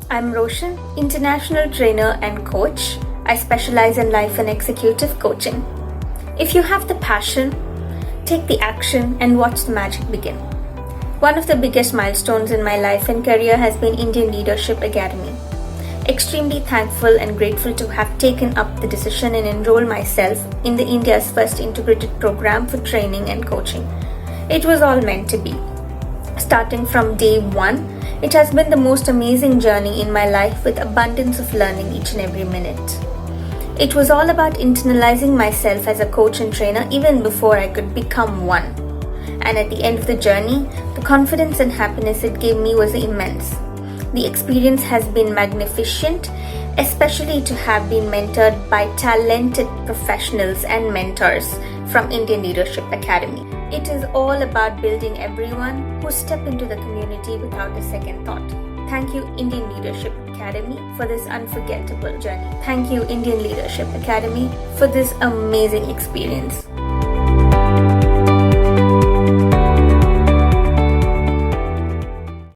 I'm Roshan, international trainer and coach. I specialize in life and executive coaching. If you have the passion, take the action and watch the magic begin. One of the biggest milestones in my life and career has been Indian Leadership Academy. Extremely thankful and grateful to have taken up the decision and enroll myself in the India's first integrated program for training and coaching. It was all meant to be. Starting from day one, it has been the most amazing journey in my life with abundance of learning each and every minute. It was all about internalizing myself as a coach and trainer even before I could become one. And at the end of the journey, the confidence and happiness it gave me was immense. The experience has been magnificent, especially to have been mentored by talented professionals and mentors from Indian Leadership Academy. It is all about building everyone who step into the community without a second thought. Thank you, Indian Leadership Academy, for this unforgettable journey. Thank you, Indian Leadership Academy, for this amazing experience.